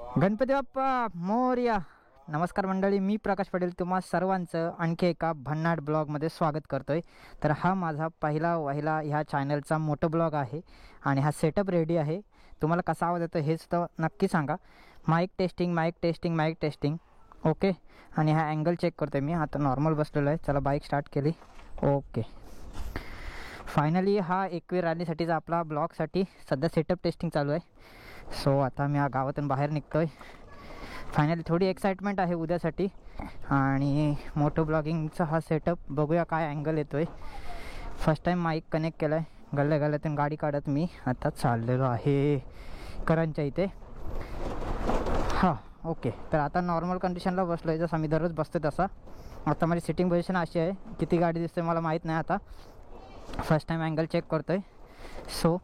गणपती बाप्पा मोरया. नमस्कार मंडळी, मी प्रकाश पटेल तुम्हा सर्वांचं आणखी एका भन्नाट ब्लॉगमध्ये स्वागत करतोय. तर हा माझा पहिला ह्या चॅनलचा मोठा ब्लॉग आहे आणि हा सेटअप रेडी आहे. तुम्हाला कसा आवाज येतो हे सुद्धा नक्की सांगा. Mike testing okay. आणि हा अँगल चेक करतोय मी. आता नॉर्मल बसलेलो आहे. चला बाईक स्टार्ट केली. ओके. फायनली हा 21 रॅलीसाठीचा आपला ब्लॉगसाठी सध्या सेटअप टेस्टिंग चालू आहे. सो आता मी गावातून बाहेर निघतो आहे. फायनली थोडी एक्साइटमेंट आहे उद्यासाठी आणि मोटो ब्लॉगिंगचा हा सेटअप बघूया काय अँगल येतो आहे. फर्स्ट टाईम माईक कनेक्ट केला आहे. गल्ल्यातून गाडी काढत मी आता चाललेलो आहे करणच्या इथे. हां ओके. तर आता नॉर्मल कंडिशनला बसलो आहे जसं मी दररोज बसतो तसा. आता माझी सिटिंग पोझिशन अशी आहे. किती गाडी दिसते मला माहीत नाही. आता फर्स्ट टाईम अँगल चेक करतो आहे. सो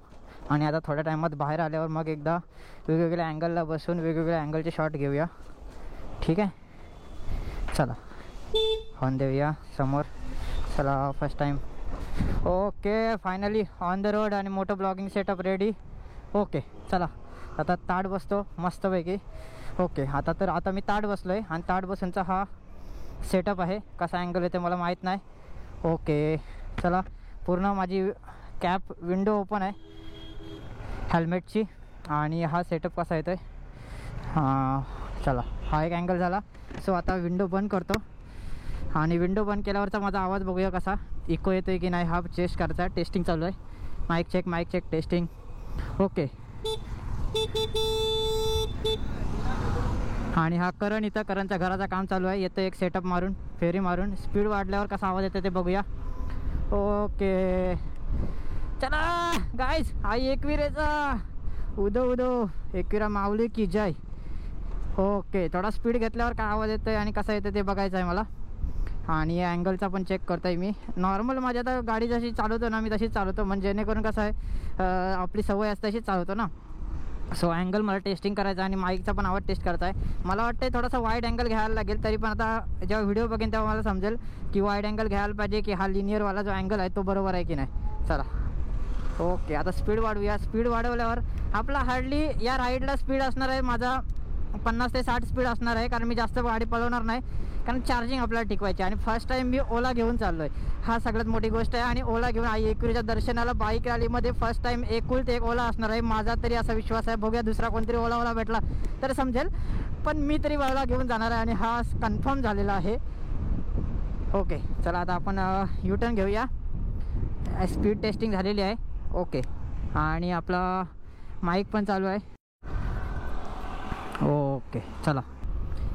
आणि आता थोड्या टायमात बाहेर आल्यावर मग एकदा वेगवेगळ्या अँगलला बसून वेगवेगळ्या अँगलचे शॉट घेऊया. ठीक आहे. चला हॉर्न देऊया समोर. चला first time. Okay. Finally on the road आणि मोठं ब्लॉगिंग सेटअप रेडी. ओके. चला आता ताट बसतो मस्तपैकी. ओके. आता मी ताट बसलो आहे आणि ताट बसूनचा हा सेटअप आहे. कसा अँगल येते मला माहीत नाही. ओके. चला पूर्ण माझी कॅप विंडो ओपन आहे हेल्मेटची आणि हा सेटअप कसा येतो आहे. चला हा एक अँगल झाला. सो आता विंडो बंद करतो आणि विंडो बंद केल्यावरचा माझा आवाज बघूया कसा इको येतो आहे की नाही. हा चेक करायचा आहे. टेस्टिंग चालू आहे. Mike check testing. ओके. आणि हा इथं करणच्या घराचं काम चालू आहे. येतं एक सेटअप मारून फेरी मारून स्पीड वाढल्यावर कसा आवाज येतो ते बघूया. ओके. चला गाईज हा एकविरेचा उदो एकविरा माऊली की जय. ओके. थोडा स्पीड घेतल्यावर काय आवाज येतो आहे आणि कसा येतो ते बघायचं आहे मला. आणि अँगलचा पण चेक करतो आहे मी. नॉर्मल माझ्या आता गाडी जशी चालवतो ना मी तशीच चालवतो. म्हणजे जेणेकरून कसं आहे आपली सवय असते तशीच चालवतो ना. सो अँगल मला टेस्टिंग करायचा आणि माईकचा पण आवाज टेस्ट करायचा आहे. मला वाटतं थोडासा वाईड अँगल घ्यायला लागेल. तरी पण आता जेव्हा व्हिडिओ बघेन तेव्हा मला समजेल की वाईड अँगल घ्यायला पाहिजे की हा लिनियरवाला जो अँगल आहे तो बरोबर आहे की नाही. चला ओके. आता स्पीड वाढवूया. स्पीड वाढवल्यावर आपला हार्डली या राईडला स्पीड असणार आहे माझा 50 ते 60 स्पीड असणार आहे. कारण मी जास्त गाडी पळवणार नाही. कारण चार्जिंग आपल्याला टिकवायची आणि फर्स्ट टाईम मी ओला घेऊन चाललो आहे. हा सगळ्यात मोठी गोष्ट आहे. आणि ओला घेऊन आई एकविरीच्या दर्शनाला बाईक रॅलीमध्ये फर्स्ट टाईम एकुलते एक ओला असणार आहे. माझा तरी असा विश्वास आहे. बघूया दुसरा कोणतरी ओला भेटला तर समजेल. पण मी तरी ओला घेऊन जाणार आहे आणि हा कन्फर्म झालेला आहे. ओके. चला आता आपण युटर्न घेऊया. स्पीड टेस्टिंग झालेली आहे. ओके. आणि आपला माईक पण चालू आहे. ओके. चला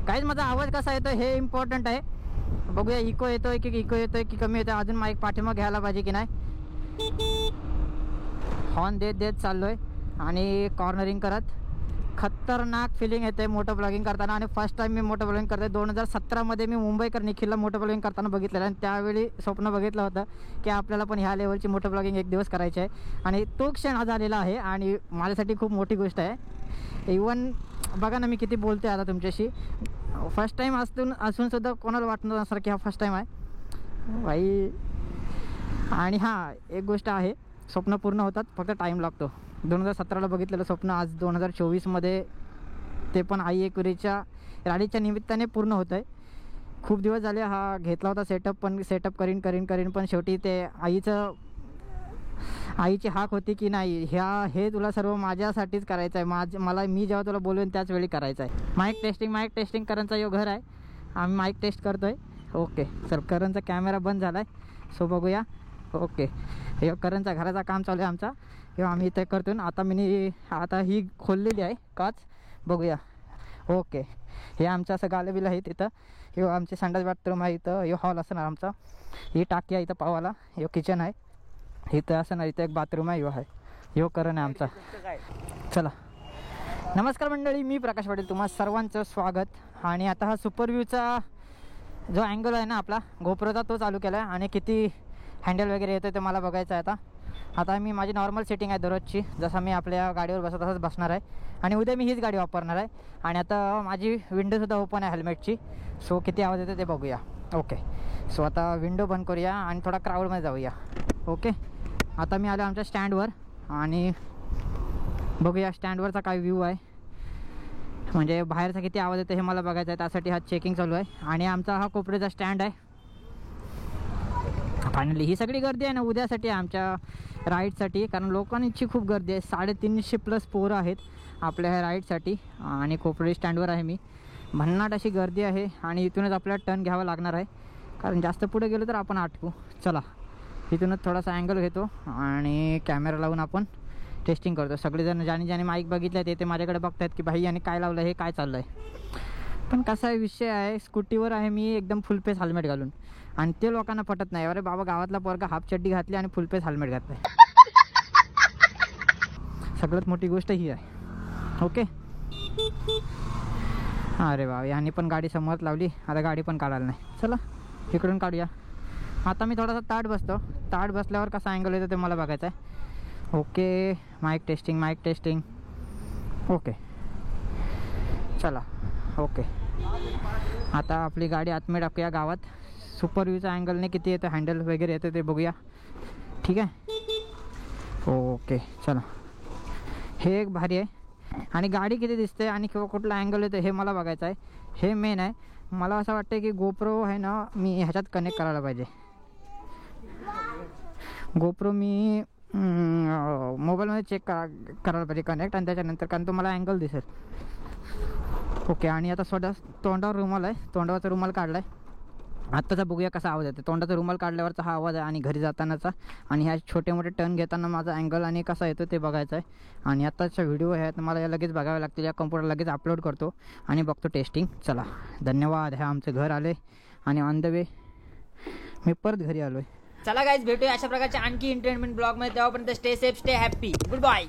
काहीच माझा आवाज कसा येतो हे इम्पॉर्टंट आहे. बघूया इको येतोय की कमी येतोय. अजून माईक पाठीमाग घ्यायला पाहिजे की नाही. हॉर्न देत चाललो आहे आणि कॉर्नरिंग करत खतरनाक फिलिंग येते मोटो ब्लॉगिंग करताना. आणि फर्स्ट टाईम मी मोटो ब्लॉगिंग करते. 2017मध्ये मी मुंबईकर निखिलला मोटो ब्लॉगिंग करताना बघितलेलं आणि त्यावेळी स्वप्न बघितलं होतं की आपल्याला पण ह्या लेवलची मोटो ब्लॉगिंग एक दिवस करायची आहे. आणि तो क्षण हा झालेला आहे आणि माझ्यासाठी खूप मोठी गोष्ट आहे. इवन बघा ना मी किती बोलते आता तुमच्याशी. फर्स्ट टाईम असूनसुद्धा कोणाला वाटणार नसणार की हा फर्स्ट टाईम आहे बाई. आणि हां एक गोष्ट आहे, स्वप्न पूर्ण होतात फक्त टाईम लागतो. 2017ला बघितलेलं स्वप्न आज 2024मध्ये ते पण आई एकविरीच्या रॅलीच्या निमित्ताने पूर्ण होतं आहे. खूप दिवस झाले हा घेतला होता सेटअप. पण सेटअप करीन पण शेवटी ते आईची हाक होती की नाही हे तुला सर्व माझ्यासाठीच करायचं आहे. मी जेव्हा तुला बोलवेन त्याच वेळी करायचं आहे. माईक टेस्टिंग करणचा यो घर आहे. आम्ही माईक टेस्ट करतो आहे. ओके. सर करणचा कॅमेरा बंद झाला आहे. सो बघूया. ओके. हे करणचा घराचा काम चालू आहे आमचा. किंवा आम्ही इथे करतो. आता ही खोललेली आहे काच. बघूया. ओके. हे आमचं असं गालेबिल आहे तिथं. हे आमचे संडास बाथरूम आहे इथं. हे हॉल असणार आमचा. ही टाकी आहे इथं पावाला. हे किचन आहे इथं असणार. इथं एक बाथरूम आहे. ह्यो करण आहे आमचा. चला नमस्कार मंडळी, मी प्रकाश पटेल तुम्हा सर्वांचं स्वागत. आणि आता हा सुपर व्ह्यूचा जो अँगल आहे ना आपला गोप्रोचा तो चालू केला आहे. आणि किती हँडल वगैरे येतो ते मला बघायचं आहे. आता मी माझी नॉर्मल सेटिंग आहे दररोजची. जसं मी आपल्या गाडीवर बसत तसंच बसणार आहे. आणि उद्या मी हीच गाडी वापरणार आहे. आणि आता माझी विंडोसुद्धा ओपन आहे हेल्मेटची. सो किती आवाज येतो ते बघूया. ओके. सो आता विंडो बंद करूया आणि थोडा क्राऊडमध्ये जाऊया. ओके. आता मी आलो आमच्या स्टँडवर आणि बघूया स्टँडवरचा काय व्ह्यू आहे. म्हणजे बाहेरचा किती आवाज येतो हे मला बघायचं आहे, त्यासाठी हा चेकिंग चालू आहे. आणि आमचा हा कोपऱ्याचा स्टँड आहे. फायनली ही सगळी गर्दी आहे ना उद्यासाठी आमच्या राईडसाठी, कारण लोकांची खूप गर्दी आहे. 350+ पोरं आहेत आपल्या ह्या राईडसाठी. आणि कोपरी स्टँडवर आहे मी. भन्नाट अशी गर्दी आहे आणि इथूनच आपल्याला टर्न घ्यावा लागणार आहे, कारण जास्त पुढे गेलो तर आपण अटकू. चला इथूनच थोडासा अँगल घेतो आणि कॅमेरा लावून आपण टेस्टिंग करतो. सगळेजण ज्याने माईक बघितलं ते माझ्याकडे बघतात की भाई याने काय लावलं, हे काय चाललं आहे. पण कसा विषय आहे, स्कूटीवर आहे मी एकदम फुल फेस हेल्मेट घालून, आणि ते लोकांना पटत नाही. अरे बाबा गावातला पोरगा हाफ चड्डी घातली आणि फुल फेस हेल्मेट घातलं आहे. सगळ्यात मोठी गोष्ट ही आहे. ओके. अरे बाबा यांनी पण गाडी समोर लावली, आता गाडी पण काढायला नाही. चला इकडून काढूया. आता मी थोडासा ताट बसतो. ताट बसल्यावर कसा अँगल येतो ते मला बघायचं आहे. ओके. Mike testing. ओके चला. ओके आता आपली गाडी आतमध्ये टाकूया गावात. सुपर व्ह्यूचा अँगलने किती येतं, हँडल वगैरे येतं ते बघूया. ठीक आहे. ओके चला. हे एक भारी आहे. आणि गाडी किती दिसते आणि किंवा कुठला अँगल येतो हे मला बघायचं आहे. हे मेन आहे. मला असं वाटतं की गोप्रो आहे ना, मी ह्याच्यात कनेक्ट करायला पाहिजे. गोप्रो मी मोबाईलमध्ये चेक करायला पाहिजे कनेक्ट, आणि त्याच्यानंतर कारण तो मला अँगल दिसेल. ओके. आणि आता तोंडावर रुमाल आहे, तोंडावरचा रुमाल काढला आहे. आत्ताचा बघूया कसा आवाज येतो. तोंडाचा रुमाल काढल्यावरचा हा आवाज आहे आणि घरी जातानाचा. आणि ह्या छोटे मोठे टर्न घेताना माझा अँगल आणि कसा येतो ते बघायचं आहे. आणि आत्ताचा व्हिडिओ आहे मला या लगेच बघावे लागतील. या कम्प्युटर लगेच अपलोड करतो आणि बघतो टेस्टिंग. चला धन्यवाद. हे आमचं घर आले आणि ऑन द वे मी परत घरी आलो आहे. चला गाईज भेटूया अशा प्रकारच्या आणखी एंटरटेनमेंट ब्लॉग मध्ये. तेव्हापर्यंत stay safe, stay happy, good bye.